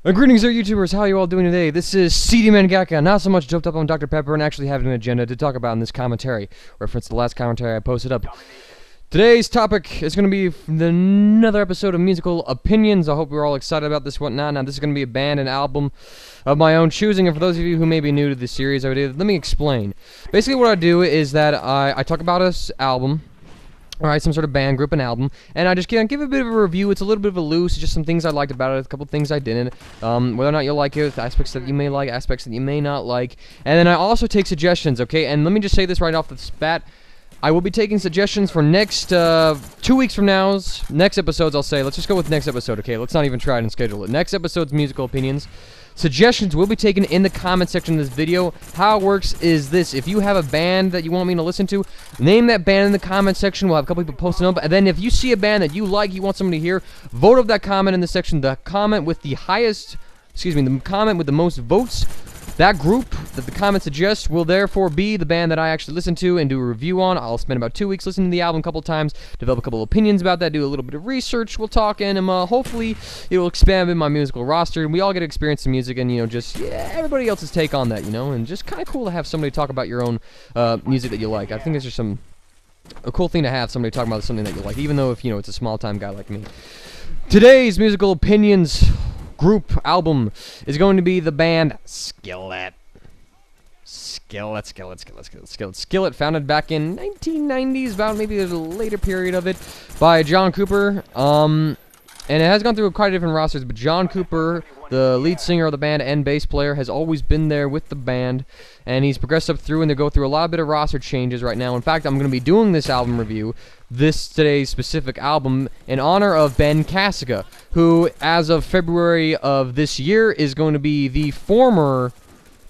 Greetings there, YouTubers. How are you all doing today? This is CD Mangaka, not so much doped up on Dr. Pepper and actually having an agenda to talk about in this commentary. Reference to the last commentary I posted up. Today's topic is going to be another episode of Musical Opinions. I hope we're all excited about this whatnot. Now, this is going to be a band and album of my own choosing, and for those of you who may be new to this series, let me explain. Basically, what I do is that I talk about this album. Alright, some sort of band, group, and album, and I just give a bit of a review. It's a little bit of a loose, just some things I liked about it, a couple things I didn't, whether or not you'll like it, aspects that you may like, aspects that you may not like, and then I also take suggestions, okay? And let me just say this right off the bat, I will be taking suggestions for next, 2 weeks from now's, next episodes, I'll say. Let's just go with next episode, okay? Let's not even try and schedule it. Next episode's musical opinions. Suggestions will be taken in the comment section of this video. How it works is this: if you have a band that you want me to listen to, name that band in the comment section. We'll have a couple people posting up, and then if you see a band that you like, you want somebody to hear, vote up that comment in the section. The comment with the highest, the comment with the most votes, that group that the comment suggests will therefore be the band that I actually listen to and do a review on. I'll spend about 2 weeks listening to the album a couple times, develop a couple opinions about that, do a little bit of research, we'll talk, and hopefully it will expand in my musical roster, and we all get to experience some music and, just, everybody else's take on that, and just kind of cool to have somebody talk about your own music that you like. I think it's just a cool thing to have somebody talk about something that you like, even though if, it's a small-time guy like me. Today's musical opinions group album is going to be the band Skillet. Skillet, founded back in 1990s, about maybe a later period of it, by John Cooper. And it has gone through quite a different rosters, but John Cooper, the lead singer of the band and bass player, has always been there with the band, and he's progressed up through, and they go through a lot of roster changes right now. In fact, I'm going to be doing this album review, today's specific album, in honor of Ben Cassica, who, as of February of this year, is going to be the former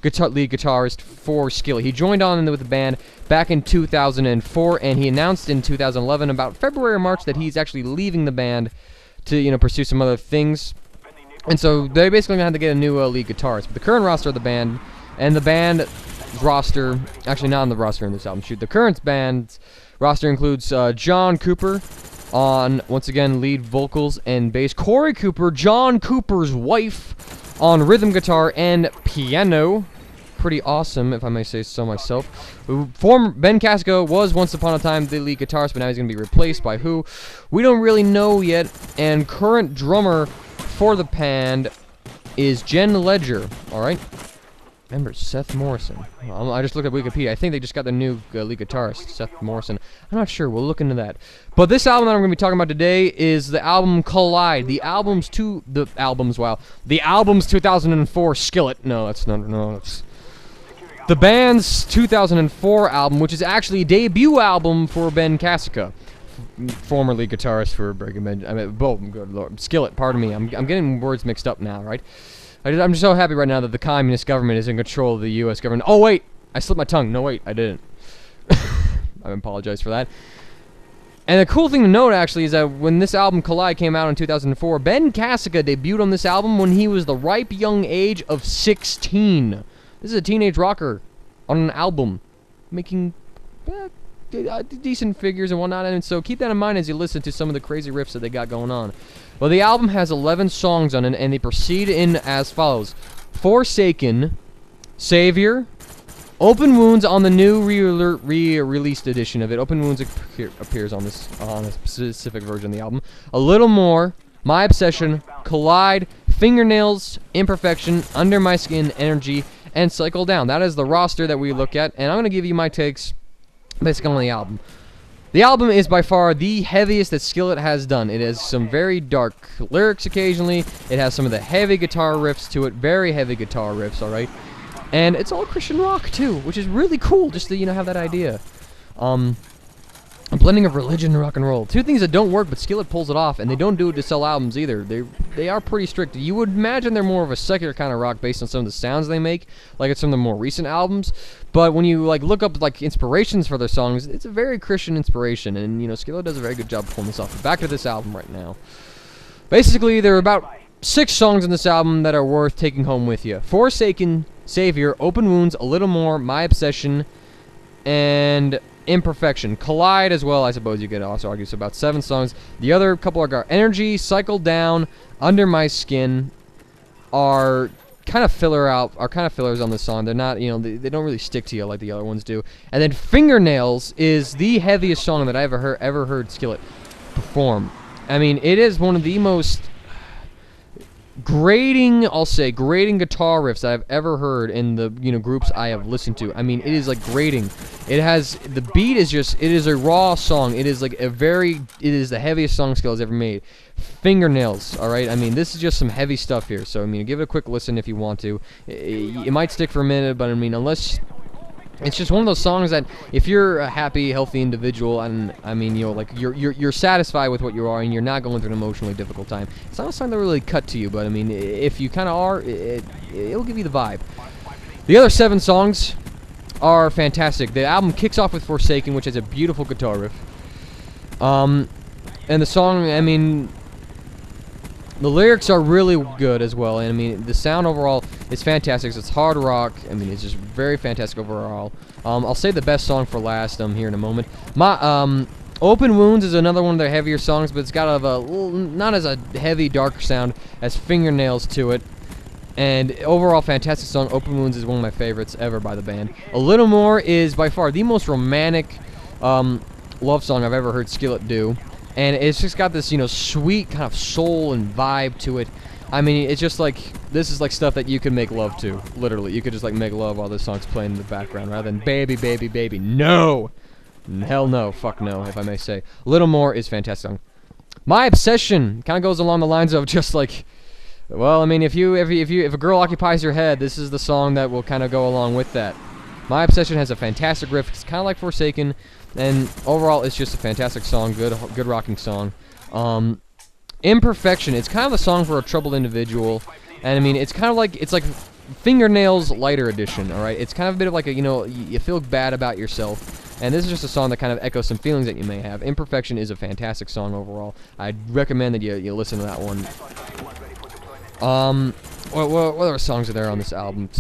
lead guitarist for Skillet. He joined on with the band back in 2004, and he announced in 2011, about February or March, that he's actually leaving the band to, pursue some other things. And so they basically had to get a new lead guitarist. But the current roster of the band, and the band roster, actually not on the roster in this album, the current band's roster includes John Cooper on, once again, lead vocals and bass, Corey Cooper, John Cooper's wife, on rhythm guitar and piano. Pretty awesome, if I may say so myself. Ben Cassica was once upon a time the lead guitarist, but now he's going to be replaced by who? We don't really know yet, and current drummer for the band is Jen Ledger, alright? Remember, Seth Morrison. I just looked at Wikipedia. I think they just got the new lead guitarist, Seth Morrison. I'm not sure. We'll look into that. But this album that I'm going to be talking about today is the album Collide. The album's 2004 Skillet. No, that's not. No, it's the band's 2004 album, which is actually a debut album for Ben Cassica, former lead guitarist for Breaking Bad. Good Lord, Skillet. Pardon me. I'm getting words mixed up now, right? I'm just so happy right now that the communist government is in control of the U.S. government. Oh, wait! I slipped my tongue. No, wait, I didn't. I apologize for that. And the cool thing to note, actually, is that when this album, Collide, came out in 2004, Ben Cassica debuted on this album when he was the ripe young age of 16. This is a teenage rocker on an album, making decent figures and whatnot, and so keep that in mind as you listen to some of the crazy riffs that they got going on. Well, the album has 11 songs on it, and they proceed in as follows: Forsaken, Savior, Open Wounds on the new re-released edition of it. Open Wounds appears on a specific version of the album. A Little More, My Obsession, Collide, Fingernails, Imperfection, Under My Skin, Energy, and Cycle Down. That is the roster that we look at, and I'm going to give you my takes basically on the album. The album is by far the heaviest that Skillet has done. It has some very dark lyrics occasionally. It has some of the heavy guitar riffs to it, very heavy guitar riffs, alright? And it's all Christian rock, too, which is really cool, just to, have that idea. A blending of religion and rock and roll. Two things that don't work, but Skillet pulls it off, and they don't do it to sell albums either. They are pretty strict. You would imagine they're more of a secular kind of rock based on some of the sounds they make, like it's some of the more recent albums. But when you look up inspirations for their songs, it's a very Christian inspiration, and Skillet does a very good job pulling this off. But back to this album right now. Basically, there are about 6 songs on this album that are worth taking home with you: Forsaken, Savior, Open Wounds, A Little More, My Obsession, and Imperfection. Collide as well, I suppose you could also argue. So about 7 songs. The other couple are Energy, Cycle Down, Under My Skin, are kind of fillers on this song. They're not, they don't really stick to you like the other ones do. And then Fingernails is the heaviest song that I ever heard Skillet perform. I mean, it is one of the most grating guitar riffs that I've ever heard in the groups I have listened to. I mean, it is like grating. The beat is just, it is a raw song. It is like it is the heaviest song Skillet's ever made. Fingernails, alright? I mean, this is just some heavy stuff here, so I mean, give it a quick listen if you want to. It might stick for a minute, but I mean, unless... It's just one of those songs that if you're a happy, healthy individual, and I mean, like you're satisfied with what you are, and you're not going through an emotionally difficult time, it's not a song that really cut to you. But I mean, if you kind of are, it'll give you the vibe. The other 7 songs are fantastic. The album kicks off with Forsaken, which has a beautiful guitar riff. And the song, I mean, the lyrics are really good as well, and I mean, the sound overall is fantastic. It's hard rock. I mean, it's just very fantastic overall. I'll save the best song for last here in a moment. Open Wounds is another one of their heavier songs, but it's got not as a heavy, dark sound as Fingernails to it. And overall, fantastic song. Open Wounds is one of my favorites ever by the band. A Little More is by far the most romantic love song I've ever heard Skillet do. And it's just got this, sweet kind of soul and vibe to it. I mean, it's just like, this is like stuff that you could make love to, literally. You could just like make love while this song's playing in the background, rather than baby, baby, baby. No! Hell no, fuck no, if I may say. Little More is fantastic song. My Obsession kind of goes along the lines of just like, well, I mean, if a girl occupies your head, this is the song that will kind of go along with that. My Obsession has a fantastic riff. It's kind of like Forsaken. And overall, it's just a fantastic song, good rocking song. Imperfection, it's kind of a song for a troubled individual, and I mean, it's like Fingernails lighter edition, alright? It's kind of a bit of like you feel bad about yourself, and this is just a song that kind of echoes some feelings that you may have. Imperfection is a fantastic song overall. I'd recommend that you listen to that one. What other songs are there on this album?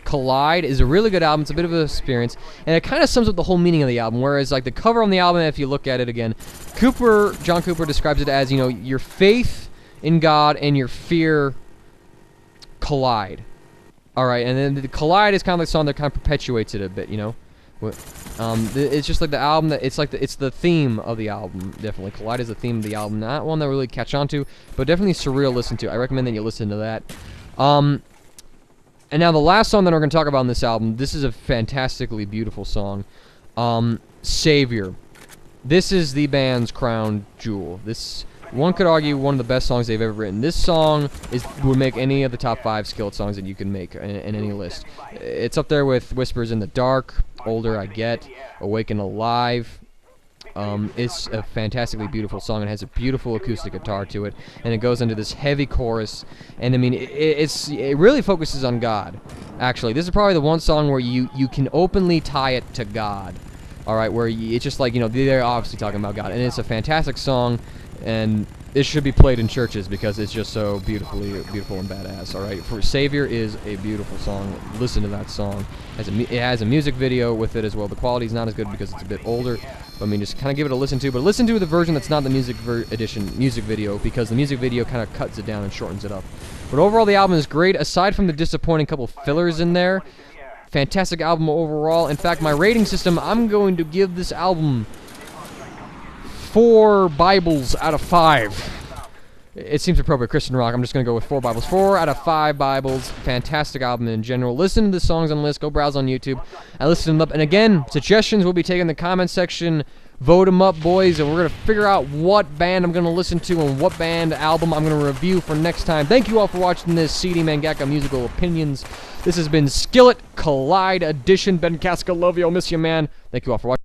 Collide is a really good album. It's a bit of an experience, and it kind of sums up the whole meaning of the album. Whereas, like the cover on the album, if you look at it again, John Cooper describes it as your faith in God and your fear collide. All right, and then the Collide is kind of the song that kind of perpetuates it a bit. It's just like the album that it's the theme of the album. Definitely, Collide is the theme of the album. Not one that really catch on to, but definitely surreal to listen to. I recommend that you listen to that. And now the last song that we're going to talk about on this album, this is a fantastically beautiful song. Savior. This is the band's crown jewel. This, one could argue, one of the best songs they've ever written. This song would make any of the top 5 Skillet songs that you can make in any list. It's up there with Whispers in the Dark, Older I Get, Awaken Alive. It's a fantastically beautiful song. It has a beautiful acoustic guitar to it, and it goes into this heavy chorus. And I mean, it really focuses on God. Actually, this is probably the one song where you can openly tie it to God. All right, where it's just like they're obviously talking about God, and it's a fantastic song, and it should be played in churches because it's just so beautiful and badass. All right, for Savior is a beautiful song. Listen to that song. It has a music video with it as well. The quality's not as good because it's a bit older. But I mean, just kind of give it a listen to. But listen to the version that's not the music video, because the music video kind of cuts it down and shortens it up. But overall, the album is great. Aside from the disappointing couple fillers in there, fantastic album overall. In fact, my rating system, I'm going to give this album 4 Bibles out of 5. It seems appropriate, Christian rock. I'm just going to go with 4 Bibles. 4 out of 5 Bibles. Fantastic album in general. Listen to the songs on the list. Go browse on YouTube and listen them up. And again, suggestions will be taken in the comment section. Vote them up, boys, and we're going to figure out what band I'm going to listen to and what band album I'm going to review for next time. Thank you all for watching this CD Mangaka Musical Opinions. This has been Skillet Collide Edition. Ben Casca, love you. I'll miss you, man. Thank you all for watching.